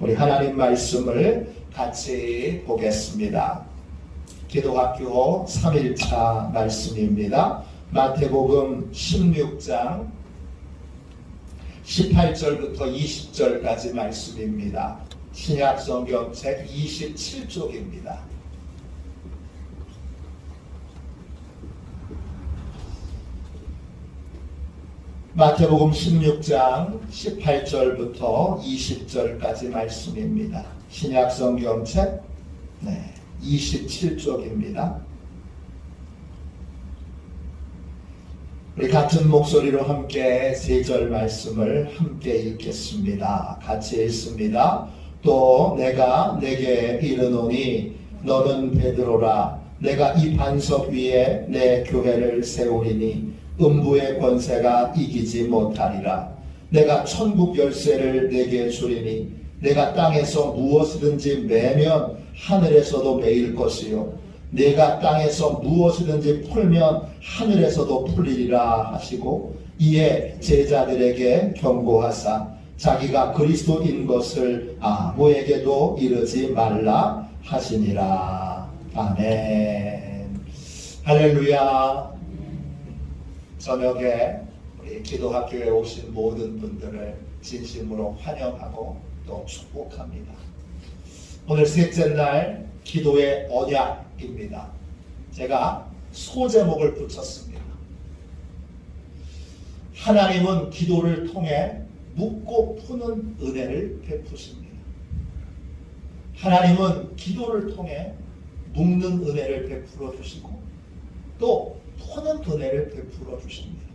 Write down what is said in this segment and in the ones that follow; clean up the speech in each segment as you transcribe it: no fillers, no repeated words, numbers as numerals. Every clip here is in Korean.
우리 하나님 말씀을 같이 보겠습니다. 기도학교 3일차 말씀입니다. 마태복음 16장 18절부터 20절까지 말씀입니다. 신약성경 책 27쪽입니다. 마태복음 16장 18절부터 20절까지 말씀입니다. 신약성경 책 27쪽입니다. 우리 같은 목소리로 함께 3절 말씀을 함께 읽겠습니다. 같이 읽습니다. 또 내가 내게 이르노니 너는 베드로라. 내가 이 반석 위에 내 교회를 세우리니 음부의 권세가 이기지 못하리라. 내가 천국 열쇠를 내게 주리니 내가 땅에서 무엇이든지 매면 하늘에서도 매일 것이요 내가 땅에서 무엇이든지 풀면 하늘에서도 풀리리라 하시고 이에 제자들에게 경고하사 자기가 그리스도인 것을 아무에게도 이르지 말라 하시니라. 아멘. 할렐루야. 저녁에 우리 기도학교에 오신 모든 분들을 진심으로 환영하고 또 축복합니다. 오늘 셋째 날 기도의 언약입니다. 제가 소제목을 붙였습니다. 하나님은 기도를 통해 묻고 푸는 은혜를 베푸십니다. 하나님은 기도를 통해 묻는 은혜를 베풀어 주시고 또 푸는 은혜를 베풀어 주십니다.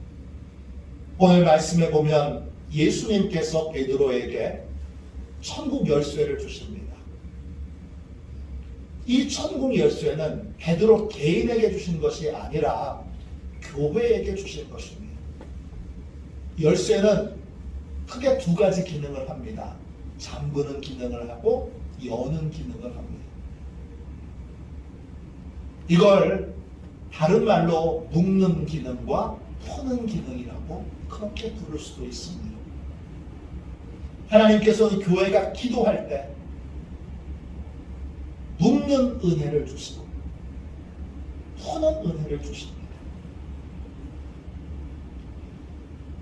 오늘 말씀에 보면 예수님께서 베드로에게 천국 열쇠를 주십니다. 이 천국 열쇠는 베드로 개인에게 주신 것이 아니라 교회에게 주신 것입니다. 열쇠는 크게 2가지 기능을 합니다. 잠그는 기능을 하고 여는 기능을 합니다. 이걸 다른 말로 묶는 기능과 푸는 기능이라고 그렇게 부를 수도 있습니다. 하나님께서는 교회가 기도할 때 묶는 은혜를 주시고 푸는 은혜를 주십니다.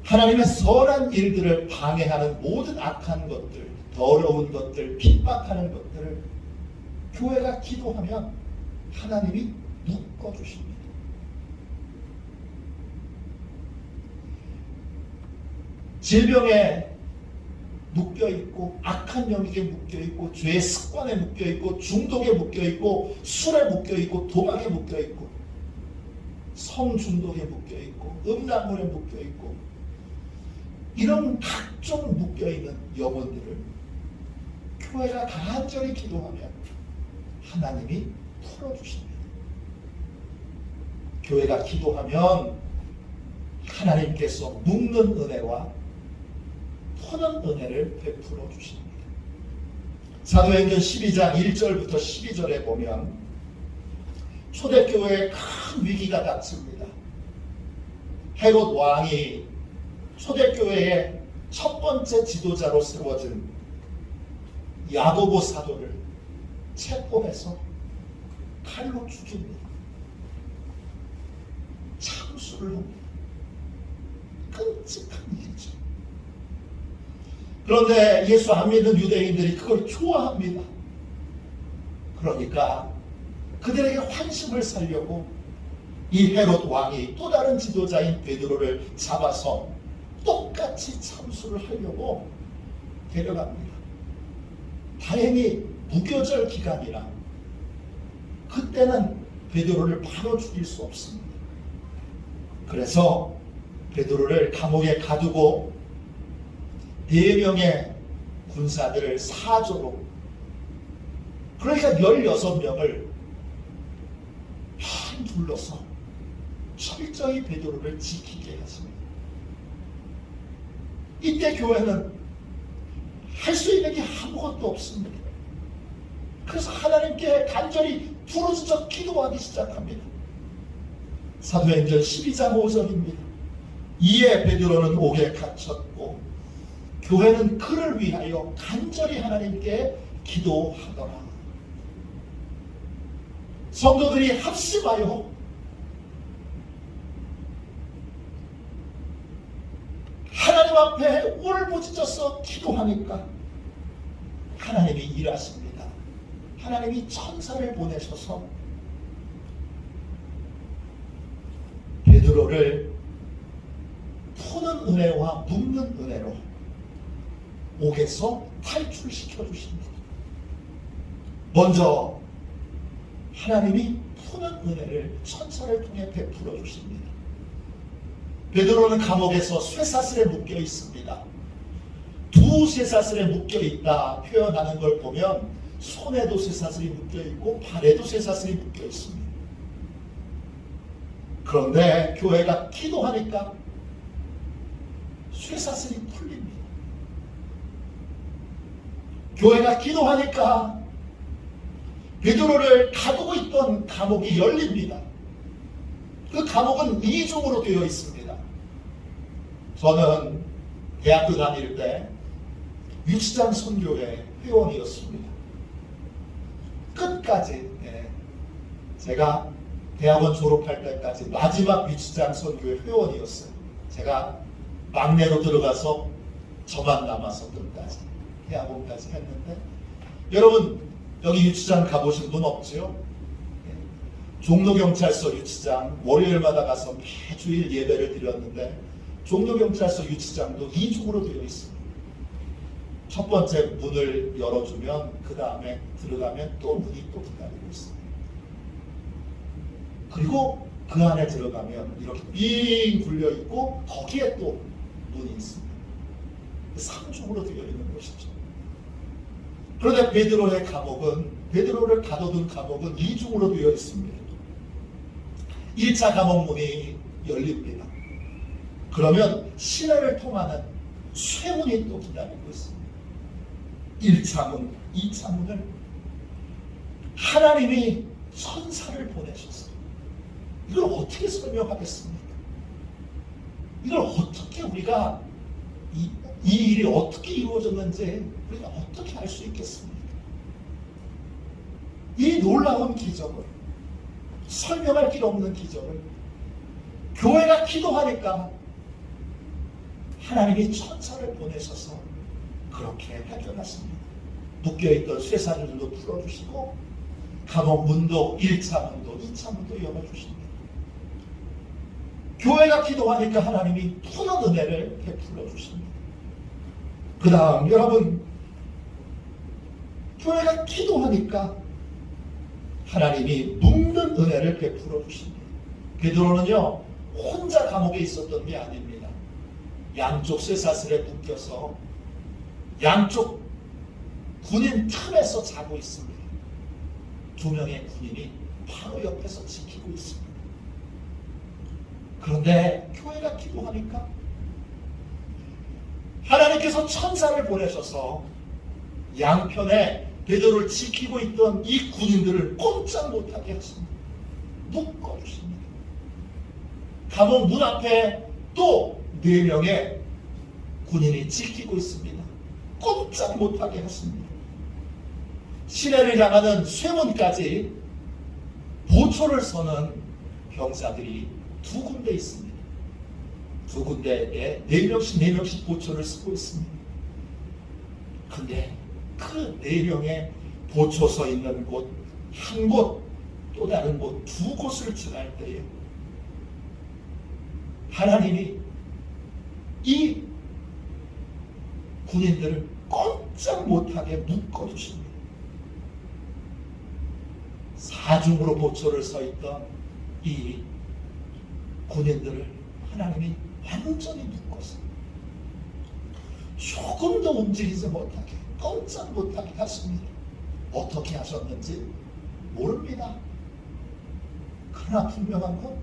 하나님의 선한 일들을 방해하는 모든 악한 것들, 더러운 것들, 핍박하는 것들을 교회가 기도하면 하나님이 묶어주십니다. 질병에 묶여있고 악한 영역에 묶여있고 죄의 습관에 묶여있고 중독에 묶여있고 술에 묶여있고 도박에 묶여있고 성중독에 묶여있고 음란물에 묶여있고 이런 각종 묶여있는 영혼들을 교회가 간절히 기도하면 하나님이 풀어주십니다. 교회가 기도하면 하나님께서 묶는 은혜와 푸는 은혜를 베풀어 주십니다. 사도행전 12장 1절부터 12절에 보면 초대교회에 큰 위기가 닥칩니다. 헤롯 왕이 초대교회의 첫 번째 지도자로 세워진 야고보 사도를 체포해서 칼로 죽입니다. 참수를 합니다. 끔찍한 일이죠. 그런데 예수 안 믿는 유대인들이 그걸 좋아합니다. 그러니까 그들에게 환심을 살려고 이 헤롯 왕이 또 다른 지도자인 베드로를 잡아서 똑같이 참수를 하려고 데려갑니다. 다행히 무교절 기간이라 그때는 베드로를 바로 죽일 수 없습니다. 그래서 베드로를 감옥에 가두고 4명의 군사들을 사조로, 그러니까 16명을 반 둘러서 철저히 베드로를 지키게 하십니다. 이때 교회는 할 수 있는 게 아무것도 없습니다. 그래서 하나님께 간절히 부르짖어 기도하기 시작합니다. 사도행전 12장 5절입니다. 이에 베드로는 옥에 갇혔고 교회는 그를 위하여 간절히 하나님께 기도하더라. 성도들이 합심하여 하나님 앞에 울부짖어서 기도하니까 하나님이 일하십니다. 하나님이 천사를 보내셔서 베드로를 푸는 은혜와 묶는 은혜로 옥에서 탈출시켜 주십니다. 먼저 하나님이 푸는 은혜를 천사를 통해 베풀어 주십니다. 베드로는 감옥에서 쇠사슬에 묶여 있습니다. 두 쇠사슬에 묶여 있다 표현하는 걸 보면 손에도 쇠사슬이 묶여 있고 발에도 쇠사슬이 묶여 있습니다. 그런데 교회가 기도하니까 쇠사슬이 풀립니다. 교회가 기도하니까 베드로를 가두고 있던 감옥이 열립니다. 그 감옥은 이중으로 되어 있습니다. 저는 대학교 다닐 때 유치장 선교회 회원이었습니다. 끝까지 제가 대학원 졸업할 때까지 마지막 유치장 선교회 회원이었어요. 제가 막내로 들어가서 저만 남아서 끝까지 대학원까지 했는데, 여러분 여기 유치장 가보신 분 없죠? 종로경찰서 유치장 월요일마다 가서 매주일 예배를 드렸는데 종로경찰서 유치장도 이중으로 되어 있습니다. 첫 번째 문을 열어주면 그 다음에 들어가면 또 문이 또 기다리고 있습니다. 그리고 그 안에 들어가면 이렇게 빙 굴려 있고 거기에 또 문이 있습니다. 3중으로 되어 있는 것이죠. 그런데 베드로를 가둬둔 감옥은 2중으로 되어 있습니다. 1차 감옥 문이 열립니다. 그러면 시내를 통하는 쇠문이 또 기다리고 있습니다. 1차 문, 2차 문을 하나님이 천사를 보내셨어요. 이걸 어떻게 설명하겠습니까? 이걸 어떻게 우리가 이 일이 어떻게 이루어졌는지 우리가 어떻게 알 수 있겠습니까? 이 놀라운 기적을, 설명할 길 없는 기적을 교회가 기도하니까 하나님이 천사를 보내셔서 그렇게 해결하십니다. 묶여있던 쇠사슬들도 풀어주시고 감옥 문도 1차 문도 2차 문도 열어주십니다. 교회가 기도하니까 하나님이 푸는 은혜를 베풀어 주십니다. 그 다음 여러분, 교회가 기도하니까 하나님이 묶는 은혜를 베풀어 주십니다. 베드로는요 혼자 감옥에 있었던 게 아닙니다. 양쪽 쇠사슬에 묶여서 양쪽 군인 틈에서 자고 있습니다. 2명의 군인이 바로 옆에서 지키고 있습니다. 그런데 교회가 기도하니까 하나님께서 천사를 보내셔서 양편에 베드로를 지키고 있던 이 군인들을 꼼짝 못하게 하십니다. 묶어주십니다. 감옥 문 앞에 또 4명의 군인이 지키고 있습니다. 꼼짝 못하게 하십니다. 시내를 향하는 쇠문까지 보초를 서는 병사들이 2군데 있습니다. 2군데에 4명씩 보초를 서고 있습니다. 근데 그 4명의 보초 서 있는 곳, 한 곳, 또 다른 곳, 2곳을 지날 때에 하나님이 이 군인들을 꼼짝 못하게 묶어주십니다. 4중으로 보초를 서 있던 이 군인들을 하나님이 완전히 묶어서 조금도 움직이지 못하게, 꼼짝 못하게 하십니다. 어떻게 하셨는지 모릅니다. 그러나 분명한 건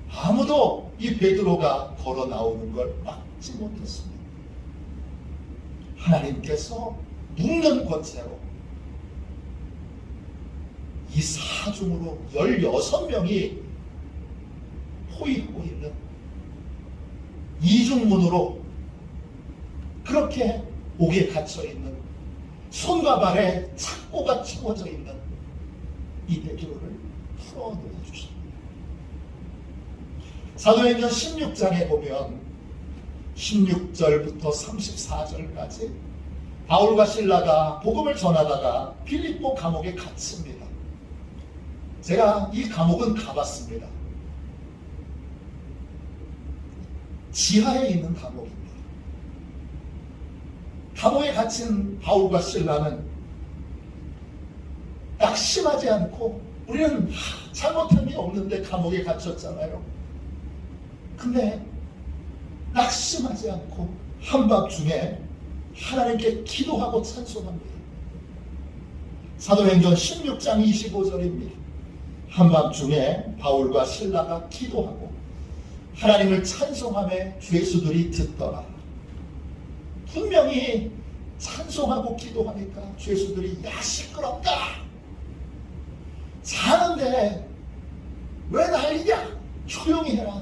아무도 이 베드로가 걸어 나오는 걸 막지 못했습니다. 하나님께서 묶는 권세로 이 4중으로 16명이 포위하고 있는 2중문으로 그 그렇게 옥에 갇혀 있는, 손과 발에 착고가 채워져 있는 이 베드로를 풀어내어 주십니다. 사도행전 16장에 보면 16절부터 34절까지 바울과 실라가 복음을 전하다가 빌립보 감옥에 갇힙니다. 제가 이 감옥은 가봤습니다. 지하에 있는 감옥입니다. 감옥에 갇힌 바울과 실라는 낙심하지 않고, 우리는 잘못한 게 없는데 감옥에 갇혔잖아요. 근데 낙심하지 않고 한밤중에 하나님께 기도하고 찬송합니다. 사도행전 16장 25절입니다. 한밤중에 바울과 실라가 기도하고 하나님을 찬송하며 죄수들이 듣더라. 분명히 찬송하고 기도하니까 죄수들이 야 시끄럽다, 자는데 왜 난리냐, 조용히 해라,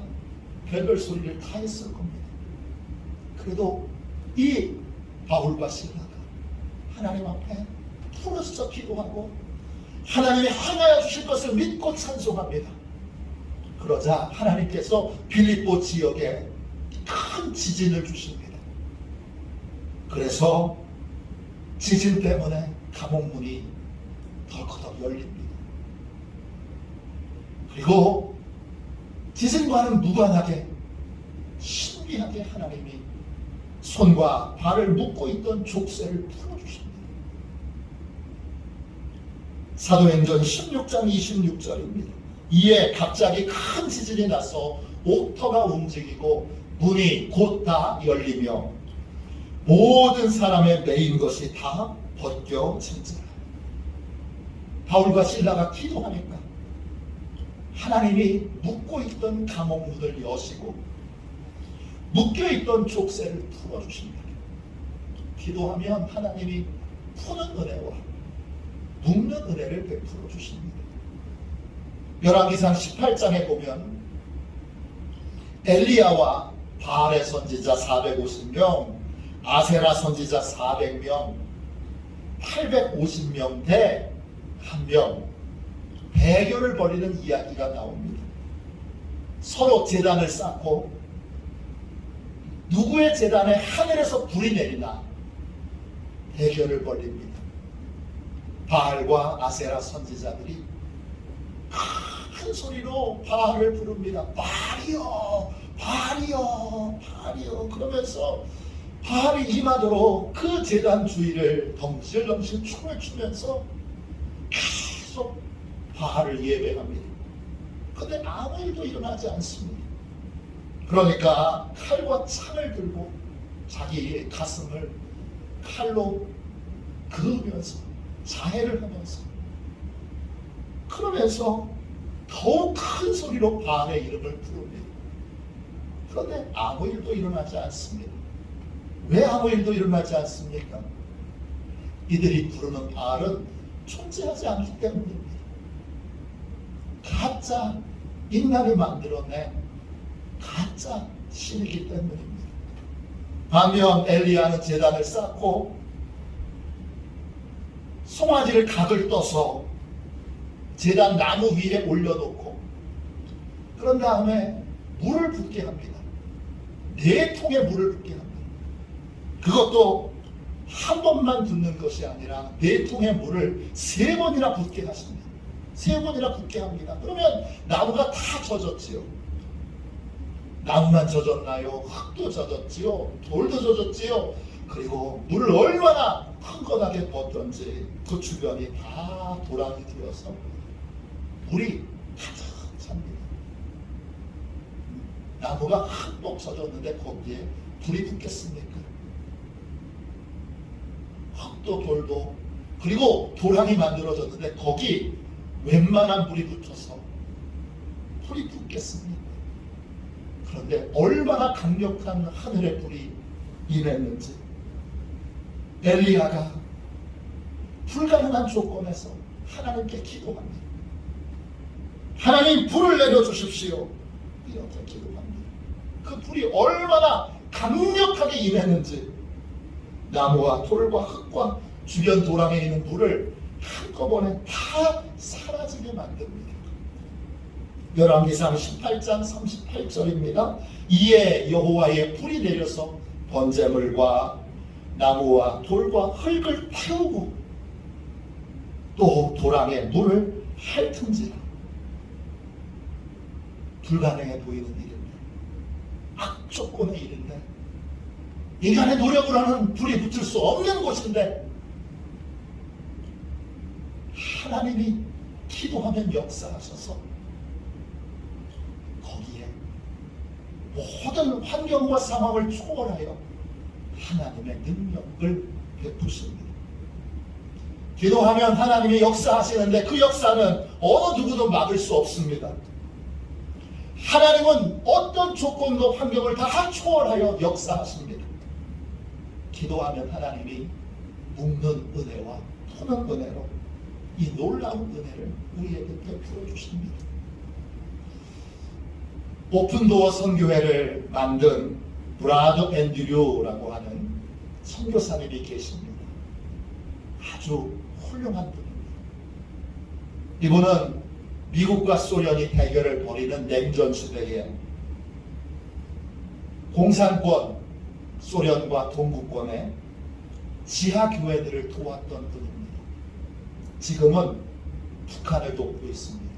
별별 소리를 다 했을 겁니다. 그래도 이 바울과 실라가 하나님 앞에 풀어서 기도하고 하나님이 행하여 주실 것을 믿고 찬송합니다. 그러자 하나님께서 빌립보 지역에 큰 지진을 주십니다. 그래서 지진 때문에 감옥문이 덜커덕 열립니다. 그리고 지진과는 무관하게 신비하게 하나님이 손과 발을 묶고 있던 족쇄를 풀어주십니다. 사도행전 16장 26절입니다. 이에 갑자기 큰 지진이 나서 옥터가 움직이고 문이 곧 다 열리며 모든 사람의 매인 것이 다 벗겨진지라. 바울과 실라가 기도하니까 하나님이 묶고 있던 감옥 문을 여시고 묶여있던 족쇄를 풀어주십니다. 기도하면 하나님이 푸는 은혜와 묶는 은혜를 베풀어 주십니다. 열왕기상 18장에 보면 엘리야와 바알의 선지자 450명, 아세라 선지자 400명, 850명 대 1명 대결을 벌이는 이야기가 나옵니다. 서로 제단을 쌓고 누구의 제단에 하늘에서 불이 내리나 대결을 벌입니다. 바알과 아세라 선지자들이 큰 소리로 바알을 부릅니다. 바알이여, 바알이여, 바알이여. 그러면서 바알이 임하도록 그 제단 주위를 덩실덩실 춤을 추면서 계속 바알을 예배합니다. 그런데 아무 일도 일어나지 않습니다. 그러니까 칼과 창을 들고 자기의 가슴을 칼로 그으면서 자해를 하면서, 그러면서 더욱 큰 소리로 바알의 이름을 부릅니다. 그런데 아무 일도 일어나지 않습니다. 왜 아무 일도 일어나지 않습니까? 이들이 부르는 바알은 존재하지 않기 때문입니다. 가짜 인간이 만들어낸 가짜 신이기 때문입니다. 반면 엘리야는 제단을 쌓고 송아지를 각을 떠서 제단 나무 위에 올려놓고 그런 다음에 물을 붓게 합니다. 4통의 물을 붓게 합니다. 그것도 한 번만 붓는 것이 아니라 4통의 물을 3번이나 붓게 하십니다. 3번이나 붓게 합니다. 그러면 나무가 다 젖었지요. 나무만 젖었나요? 흙도 젖었지요. 돌도 젖었지요. 그리고 물을 얼마나 흥건하게 붓던지 그 주변이 다 도랑이 되어서 물이 가득 찹니다. 나무가 한복 젖었는데 거기에 불이 붙겠습니까? 흙도 돌도, 그리고 도랑이 만들어졌는데 거기 웬만한 불이 붙어서 불이 붙겠습니까? 그런데 얼마나 강력한 하늘의 불이 임했는지 엘리야가 불가능한 조건에서 하나님께 기도합니다. 하나님 불을 내려주십시오. 이렇게 기도합니다. 그 불이 얼마나 강력하게 임했는지 나무와 돌과 흙과 주변 도랑에 있는 물을 한꺼번에 다 사라지게 만듭니다. 열왕기상 18장 38절입니다. 이에 여호와의 불이 내려서 번제물과 나무와 돌과 흙을 태우고 또 도랑에 물을 핥은지라. 불가능해 보이는 일인데, 악조건의 일인데, 인간의 노력으로는 불이 붙을 수 없는 곳인데 하나님이 기도하면 역사하셔서 거기에 모든 환경과 상황을 초월하여 하나님의 능력을 베푸십니다. 기도하면 하나님이 역사하시는데 그 역사는 어느 누구도 막을 수 없습니다. 하나님은 어떤 조건도 환경을 다 초월하여 역사하십니다. 기도하면 하나님이 묶는 은혜와 푸는 은혜로 이 놀라운 은혜를 우리에게 베풀어 주십니다. 오픈도어 선교회를 만든 브라더 앤드류라고 하는 선교사님이 계십니다. 아주 훌륭한 분입니다. 이분은 미국과 소련이 대결을 벌이는 냉전 시대에 공산권, 소련과 동구권의 지하교회들을 도왔던 분입니다. 지금은 북한을 돕고 있습니다.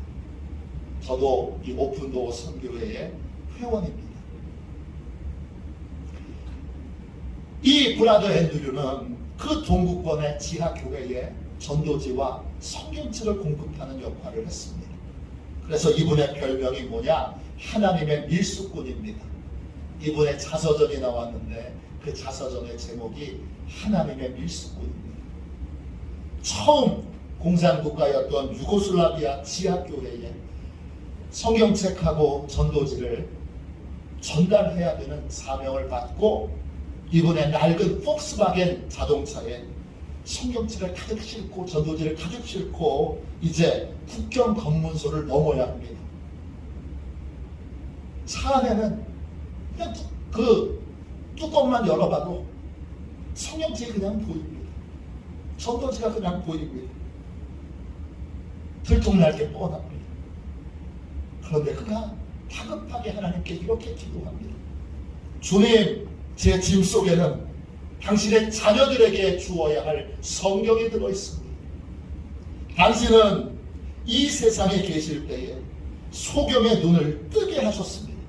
저도 이 오픈도어 선교회의 회원입니다. 이 브라더 앤드류는 그 동구권의 지하교회에 전도지와 성경책을 공급하는 역할을 했습니다. 그래서 이분의 별명이 뭐냐? 하나님의 밀수꾼입니다. 이분의 자서전이 나왔는데 그 자서전의 제목이 하나님의 밀수꾼입니다. 처음 공산국가였던 유고슬라비아 지하교회에 성경책하고 전도지를 전달해야 되는 사명을 받고 이분의 낡은 폭스바겐 자동차에 성경책을 가득 싣고 전도지를 가득 싣고 이제 국경 검문소를 넘어야 합니다. 차 안에는 그냥 그 뚜껑만 열어봐도 성경책이 그냥 보입니다. 전도지가 그냥 보입니다. 들통날 게 뻔합니다. 그런데 그가 다급하게 하나님께 이렇게 기도합니다. 주님, 제 짐 속에는 당신의 자녀들에게 주어야 할 성경이 들어있습니다. 당신은 이 세상에 계실 때에 소경의 눈을 뜨게 하셨습니다.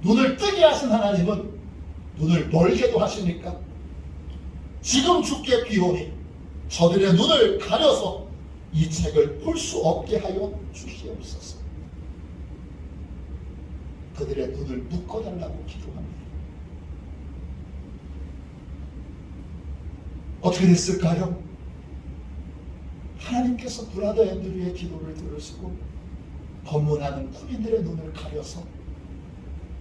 눈을 뜨게 하신 하나님은 눈을 멀게도 하시니까 지금 주께 비오니 저들의 눈을 가려서 이 책을 볼 수 없게 하여 주시옵소서. 그들의 눈을 묶어달라고 기도합니다. 어떻게 됐을까요? 하나님께서 브라더 앤드류의 기도를 들으시고 검문하는 군인들의 눈을 가려서,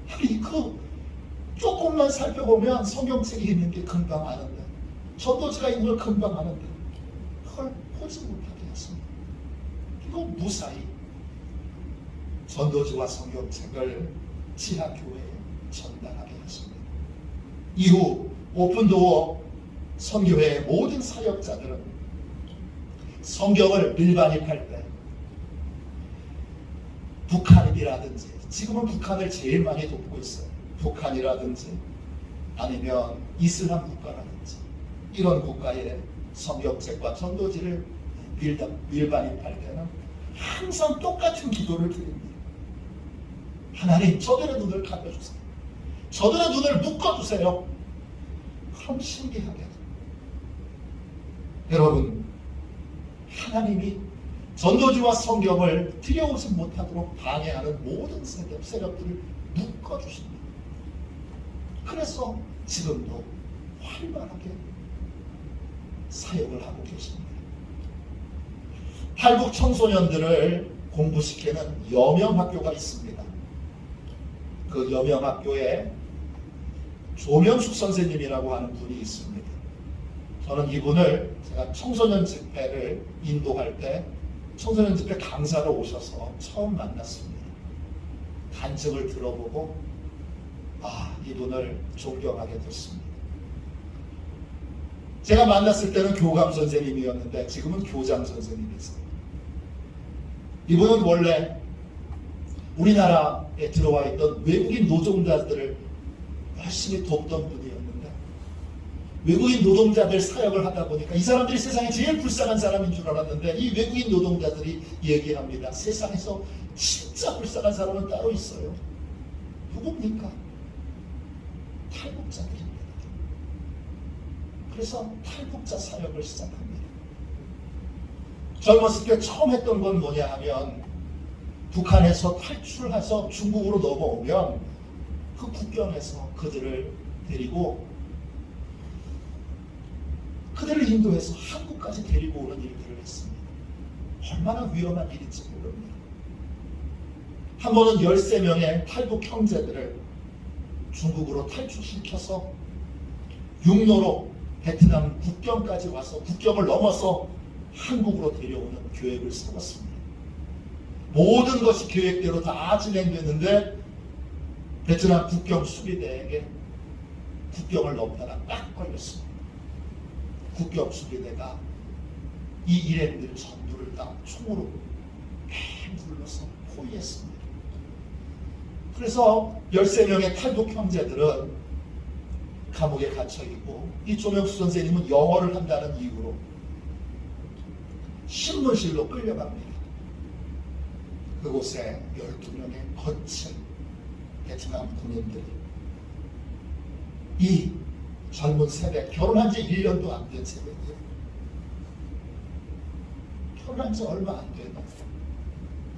아니 그 조금만 살펴보면 성경책이 있는 게 금방 아는데, 전도지가 있는 걸 금방 아는데 그걸 보지 못하게 했습니다. 이거 무사히 전도지와 성경책을 지하교회에 전달하게 했습니다. 이후 오픈도어 선교회의 모든 사역자들은 성경을 밀반입할 때 북한이라든지, 지금은 북한을 제일 많이 돕고 있어요. 북한이라든지 아니면 이슬람 국가라든지 이런 국가의 성경책과 전도지를 밀반입할 때는 항상 똑같은 기도를 드립니다. 하나님, 저들의 눈을 가려주세요. 저들의 눈을 묶어주세요. 그럼 신기하게 여러분, 하나님이 전도지와 성경을 들여오지 못하도록 방해하는 모든 세력들을 묶어주십니다. 그래서 지금도 활발하게 사역을 하고 계십니다. 탈북 청소년들을 공부시키는 여명학교가 있습니다. 그 여명학교에 조명숙 선생님이라고 하는 분이 있습니다. 저는 이분을 제가 청소년 집회를 인도할 때 청소년 집회 강사로 오셔서 처음 만났습니다. 간증을 들어보고 이분을 존경하게 됐습니다. 제가 만났을 때는 교감 선생님이었는데 지금은 교장 선생님이세요. 이분은 원래 우리나라에 들어와 있던 외국인 노동자들을 열심히 돕던 분이었는데 외국인 노동자들 사역을 하다 보니까 이 사람들이 세상에 제일 불쌍한 사람인 줄 알았는데 이 외국인 노동자들이 얘기합니다. 세상에서 진짜 불쌍한 사람은 따로 있어요. 누굽니까? 탈북자들입니다. 그래서 탈북자 사역을 시작합니다. 젊었을 때 처음 했던 건 뭐냐 하면 북한에서 탈출해서 중국으로 넘어오면 그 국경에서 그들을 데리고 그들을 인도해서 한국까지 데리고 오는 일들을 했습니다. 얼마나 위험한 일인지 모릅니다. 한 번은 13명의 탈북 형제들을 중국으로 탈출시켜서 육로로 베트남 국경까지 와서 국경을 넘어서 한국으로 데려오는 계획을 세웠습니다. 모든 것이 계획대로 다 진행됐는데 베트남 국경 수비대에게 국경을 넘다가 딱 걸렸습니다. 국경 수비대가 이 일행들 전부를 다 총으로 팽 눌러서 포위했습니다. 그래서 13명의 탈북 형제들은 감옥에 갇혀있고 이 조명수 선생님은 영어를 한다는 이유로 신문실로 끌려갑니다. 그곳에 12명의 거친 베트남 군인들이 이 젊은 세대, 결혼한 지 1년도 안 된 세대예요. 결혼한 지 얼마 안 된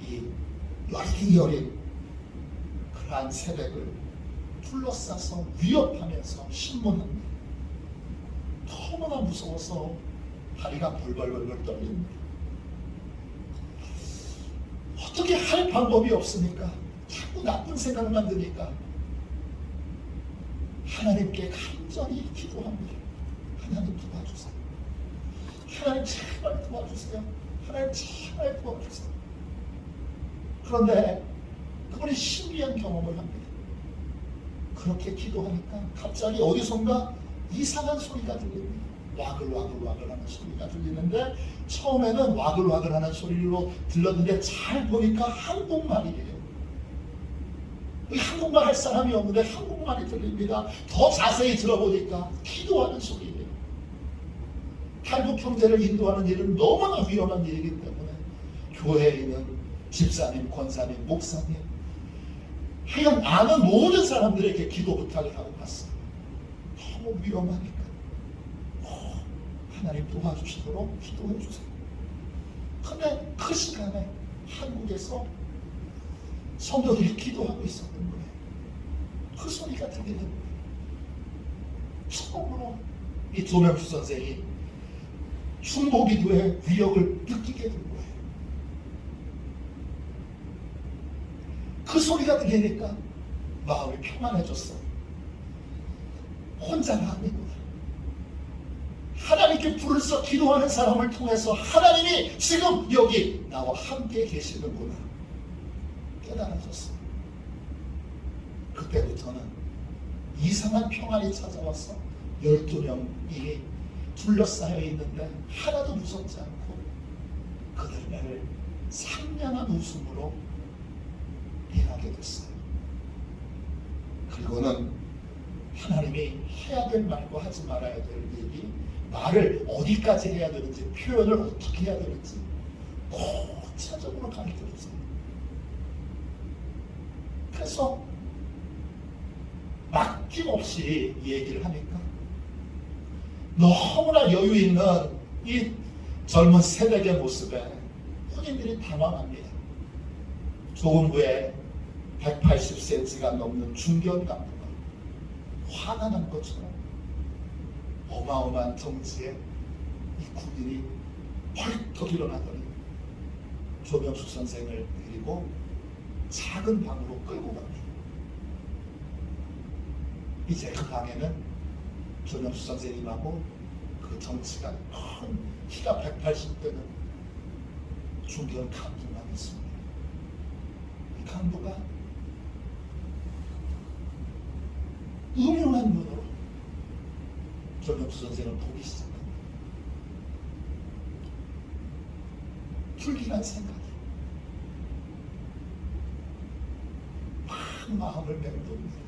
이 여린 그러한 세대를 둘러싸서 위협하면서 신문합니다. 너무나 무서워서 다리가 벌벌벌벌 떨립니다. 어떻게 할 방법이 없으니까 자꾸 나쁜 생각만 드니까 하나님께 간절히 기도합니다. 하나님 도와주세요. 하나님 제발 도와주세요. 하나님 제발 도와주세요. 그런데 그분이 신기한 경험을 합니다. 그렇게 기도하니까 갑자기 어디선가 이상한 소리가 들립니다. 와글와글 하는 소리가 들리는데 처음에는 와글와글 하는 소리로 들렸는데 잘 보니까 한국말이에요. 한국말 할 사람이 없는데 한국말이 들립니다. 더 자세히 들어보니까 기도하는 소리예요. 탈북 형제를 인도하는 일은 너무나 위험한 일이기 때문에 교회에 있는 집사님, 권사님, 목사님 하여간 아는 모든 사람들에게 기도 부탁을 하고 갔어요. 너무 위험하니까 하나님 도와주시도록 기도해 주세요. 근데 그 시간에 한국에서 성도들이 기도하고 있었던 거예요. 그 소리가 들리는 거예요. 처음으로 이 조명수 선생이 중보기도의 위력을 느끼게 된 거예요. 그 소리가 들리니까 마음이 평안해졌어요. 혼자가 아니구나. 하나님께 불을 써 기도하는 사람을 통해서 하나님이 지금 여기 나와 함께 계시는구나 깨달아졌어요. 그때부터는 이상한 평안이 찾아와서 12명이 둘러싸여 있는데 하나도 무섭지 않고 그들을 상냥한 웃음으로 대하게 됐어요. 그리고는 하나님이 해야 될 말과 하지 말아야 될 얘기, 말을 어디까지 해야 되는지, 표현을 어떻게 해야 되는지 구체적으로 가르쳐줬어요. 그래서 막힘없이 얘기를 하니까 너무나 여유 있는 이 젊은 세대의 모습에 혼인들이 당황합니다. 조금 후에 180cm가 넘는 중견 간부가 화가 난 것처럼 어마어마한 덩치에 이 군인이 벌떡 일어나더니 조명수 선생을 데리고 작은 방으로 끌고 갑니다. 이제 그 방에는 조명수 선생님하고 그 덩치가 큰 키가 180되는 중견 간부만 있습니다. 이 간부가 음흉한 눈으로 조명수 선생을 보기 시작합니다. 불길한 생각이 막 마음을 맴돕니다.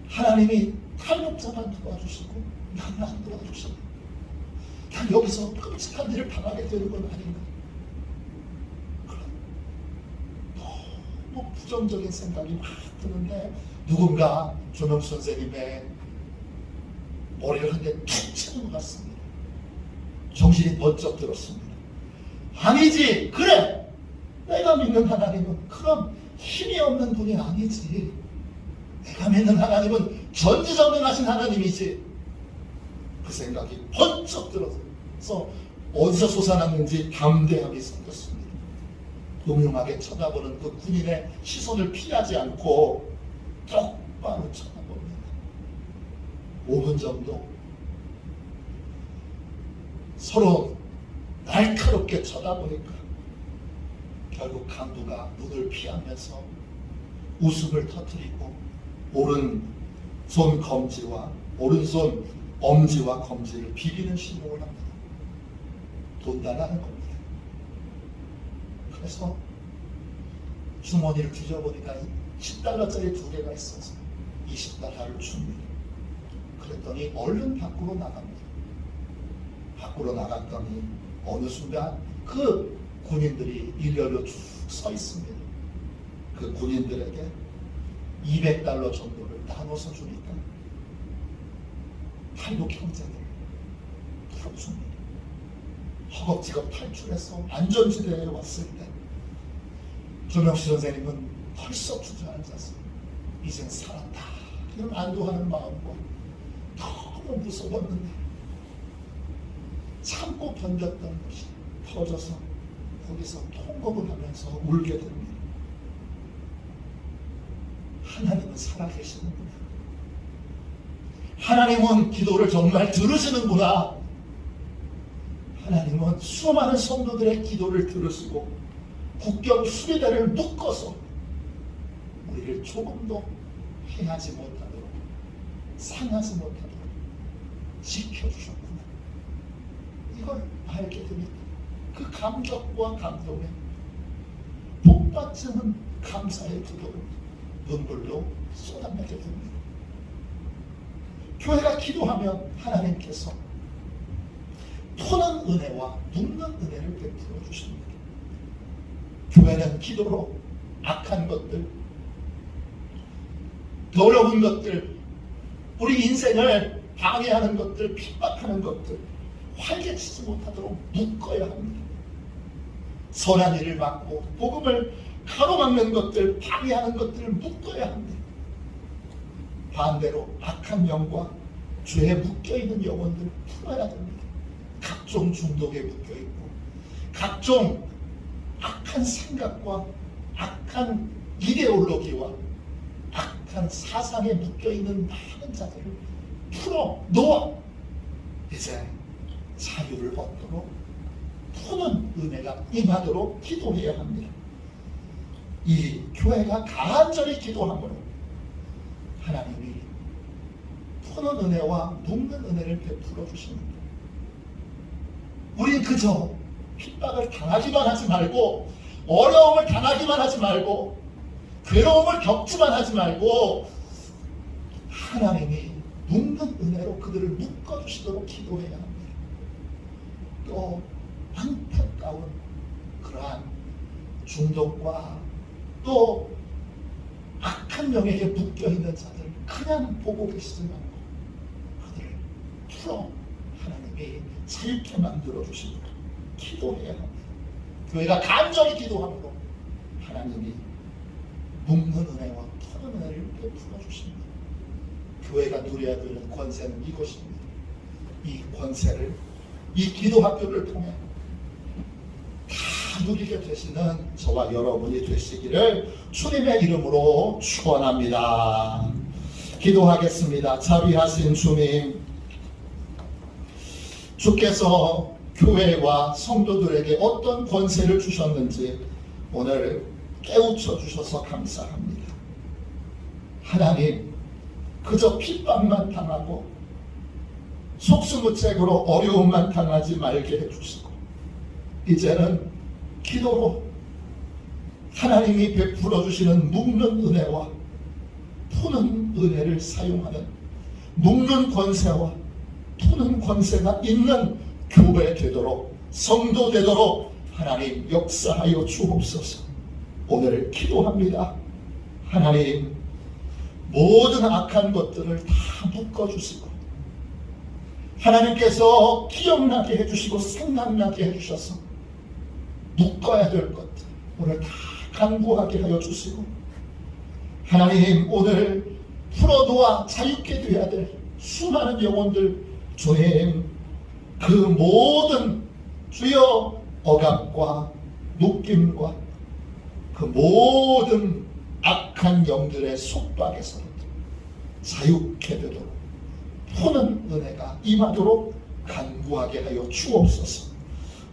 하나님이 탈북자만 도와주시고 나는 안 도와주시고 난 여기서 끔찍한 일을 당하게 되는 건 아닌가. 그런 너무 부정적인 생각이 막 드는데 누군가 조명수 선생님의 머리를 한 대 툭 치는 것 같습니다. 정신이 번쩍 들었습니다. 아니지, 그래, 내가 믿는 하나님은 그런 힘이 없는 분이 아니지. 내가 믿는 하나님은 전지전능하신 하나님이지. 그 생각이 번쩍 들어서 어디서 솟아났는지 담대함이 생겼습니다. 음흉하게 쳐다보는 그 군인의 시선을 피하지 않고 똑바로 쳐다봅니다. 5분 정도 서로 날카롭게 쳐다보니까 결국 강도가 눈을 피하면서 웃음을 터뜨리고 오른손 검지와 오른손 엄지와 검지를 비비는 신용을 합니다. 돈 달라는 겁니다. 그래서 주머니를 뒤져보니까 10달러짜리 2개가 있어서 20달러를 줍니다. 그랬더니 얼른 밖으로 나갑니다. 밖으로 나갔더니 어느 순간 그 군인들이 일렬로 쭉 서 있습니다. 그 군인들에게 200달러 정도를 나눠서 주니까 탈북 형제들 풀어줍니다. 허겁지겁 탈출해서 안전지대에 왔을 때 조명수 선생님은 벌써 주저앉아서 이젠 살았다 이런 안도하는 마음과 너무 무서웠는데 참고 견뎠던 것이 터져서 거기서 통곡을 하면서 울게 됩니다. 하나님은 살아계시는구나. 하나님은 기도를 정말 들으시는구나. 하나님은 수많은 성도들의 기도를 들으시고 국경 수비대를 묶어서 우리를 조금도 행하지 못하도록 상하지 못하도록 지켜주셨구나. 이걸 알게 됩니다. 그 감격과 감동에 복받치는 감사의 기도를 눈물로 쏟아내게 됩니다. 교회가 기도하면 하나님께서 토는 은혜와 눕는 은혜를 베풀어 주십니다. 교회는 기도로 악한 것들, 더러운 것들, 우리 인생을 방해하는 것들, 핍박하는 것들 활개치지 못하도록 묶어야 합니다. 선한 일을 막고 복음을 가로막는 것들, 방해하는 것들을 묶어야 합니다. 반대로 악한 영과 죄에 묶여있는 영혼들을 풀어야 됩니다. 각종 중독에 묶여있고 각종 악한 생각과 악한 이데올로기와 악한 사상에 묶여있는 많은 자들을 풀어놓아 이제 자유를 얻도록 푸는 은혜가 임하도록 기도해야 합니다. 이 교회가 간절히 기도함으로 하나님이 푸는 은혜와 눕는 은혜를 베풀어 주십니다. 우린 그저 핍박을 당하기만 하지 말고 어려움을 당하기만 하지 말고 괴로움을 겪지만 하지 말고 하나님이 눕는 은혜로 그들을 묶어주시도록 기도해야 합니다. 또 안타까운 그러한 중독과 또 악한 영에게 묶여있는 자들 그냥 보고 계시지 말고 그들을 풀어 하나님이 자유케 만들어 주시도록 기도해야 합니다. 교회가 간절히 기도함으로 하나님이 묶는 은혜와 푸는 은혜를 베풀어 주십니다. 교회가 누려야 되는 권세는 이것입니다. 이 권세를 이 기도 학교를 통해 다 누리게 되시는 저와 여러분이 되시기를 주님의 이름으로 축원합니다. 기도하겠습니다. 자비하신 주님, 주께서 교회와 성도들에게 어떤 권세를 주셨는지 오늘 깨우쳐 주셔서 감사합니다. 하나님, 그저 핍박만 당하고 속수무책으로 어려움만 당하지 말게 해주시고 이제는 기도로 하나님이 베풀어 주시는 묶는 은혜와 푸는 은혜를 사용하는 묶는 권세와 푸는 권세가 있는 교회 되도록, 성도 되도록 하나님 역사하여 주옵소서. 오늘 기도합니다. 하나님, 모든 악한 것들을 다 묶어주시고 하나님께서 기억나게 해주시고 생각나게 해주셔서 묶어야 될 것들 오늘 다 간구하게 하여 주시고, 하나님 오늘 풀어놓아 자유케 되어야 될 수많은 영혼들 주님, 그 모든 주여 억압과 묶임과 그 모든 악한 영들의 속박에서 자유케 되도록 푸는 은혜가 임하도록 간구하게 하여 주옵소서.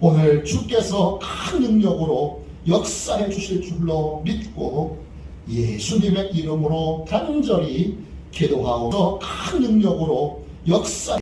오늘 주께서 큰 능력으로 역사해 주실 줄로 믿고 예수님의 이름으로 간절히 기도하오며 큰 능력으로 역사